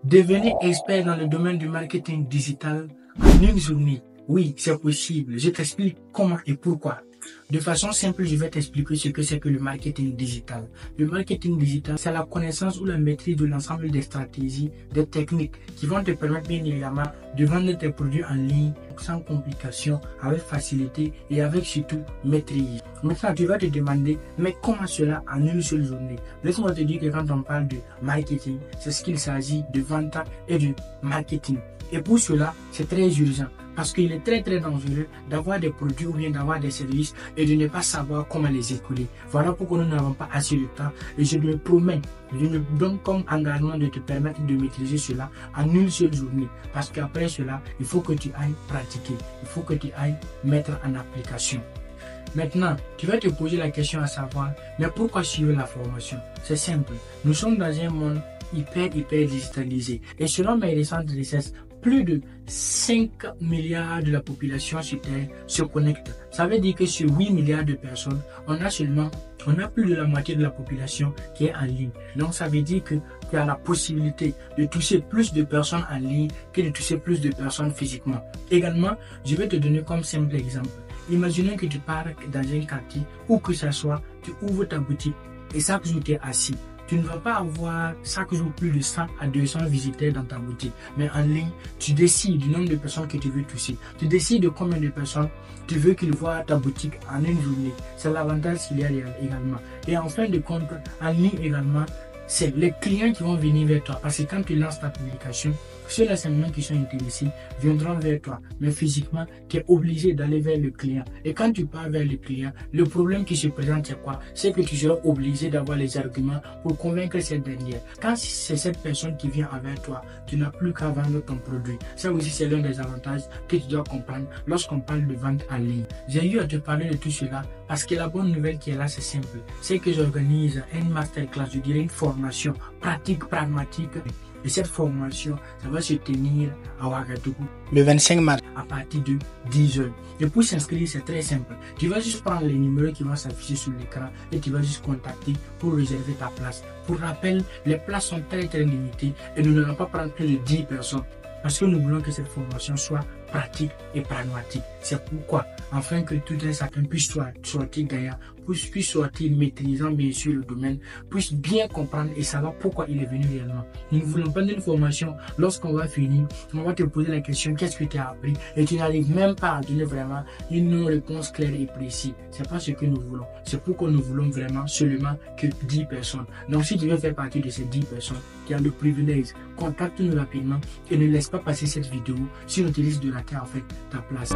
Devenez expert dans le domaine du marketing digital en une journée. Oui, c'est possible. Je t'explique comment et pourquoi. De façon simple, je vais t'expliquer ce que c'est que le marketing digital. Le marketing digital, c'est la connaissance ou la maîtrise de l'ensemble des stratégies, des techniques qui vont te permettre bien évidemment de vendre tes produits en ligne sans complication, avec facilité et avec surtout maîtrise. Maintenant, tu vas te demander, mais comment cela en une seule journée? Laisse-moi te dire que quand on parle de marketing, c'est ce qu'il s'agit de vente et de marketing. Et pour cela, c'est très urgent. Parce qu'il est très dangereux d'avoir des produits ou bien d'avoir des services et de ne pas savoir comment les écouler. Voilà pourquoi nous n'avons pas assez de temps et je me promets, je me donne comme engagement de te permettre de maîtriser cela en une seule journée. Parce qu'après cela, il faut que tu ailles pratiquer, il faut que tu ailles mettre en application. Maintenant, tu vas te poser la question à savoir, mais pourquoi suivre la formation? C'est simple, nous sommes dans un monde hyper digitalisé et selon mes récentes recherches, plus de 5 milliards de la population sur Terre se connectent. Ça veut dire que sur 8 milliards de personnes, on a plus de la moitié de la population qui est en ligne. Donc ça veut dire que tu as la possibilité de toucher plus de personnes en ligne que de toucher plus de personnes physiquement. Également, je vais te donner comme simple exemple. Imaginons que tu pars dans un quartier, où que ce soit, tu ouvres ta boutique et chaque jour tu es assis. Tu ne vas pas avoir chaque jour plus de 100 à 200 visiteurs dans ta boutique. Mais en ligne, tu décides du nombre de personnes que tu veux toucher. Tu décides de combien de personnes tu veux qu'ils voient ta boutique en une journée. C'est l'avantage qu'il y a également. Et en fin de compte, en ligne également, c'est les clients qui vont venir vers toi. Parce que quand tu lances ta publication, ceux-là seulement qui sont intéressés viendront vers toi. Mais physiquement, tu es obligé d'aller vers le client. Et quand tu pars vers le client, le problème qui se présente, c'est quoi? C'est que tu seras obligé d'avoir les arguments pour convaincre cette dernière. Quand c'est cette personne qui vient avec toi, tu n'as plus qu'à vendre ton produit. Ça aussi, c'est l'un des avantages que tu dois comprendre lorsqu'on parle de vente en ligne. J'ai eu à te parler de tout cela parce que la bonne nouvelle qui est là, c'est simple. C'est que j'organise une masterclass, je dirais une formation pratique, pragmatique. Et cette formation, ça va se tenir à Ouagadougou le 25 mars à partir de 10h. Et pour s'inscrire, c'est très simple. Tu vas juste prendre les numéros qui vont s'afficher sur l'écran et tu vas juste contacter pour réserver ta place. Pour rappel, les places sont très limitées et nous n'allons pas prendre plus de 10 personnes. Parce que nous voulons que cette formation soit pratique et pragmatique. C'est pourquoi, afin que tout un chacun puisse sortir gagnant, puisse sortir maîtrisant bien sûr le domaine, puisse bien comprendre et savoir pourquoi il est venu réellement. Nous ne voulons pas d'une formation, lorsqu'on va finir, on va te poser la question, qu'est-ce que tu as appris? Et tu n'arrives même pas à donner vraiment une réponse claire et précise. C'est pas ce que nous voulons. C'est pourquoi nous voulons vraiment seulement que 10 personnes. Donc si tu veux faire partie de ces 10 personnes, qui a le privilège, contacte-nous rapidement et ne laisse pas passer cette vidéo si on te risque de rater en fait ta place.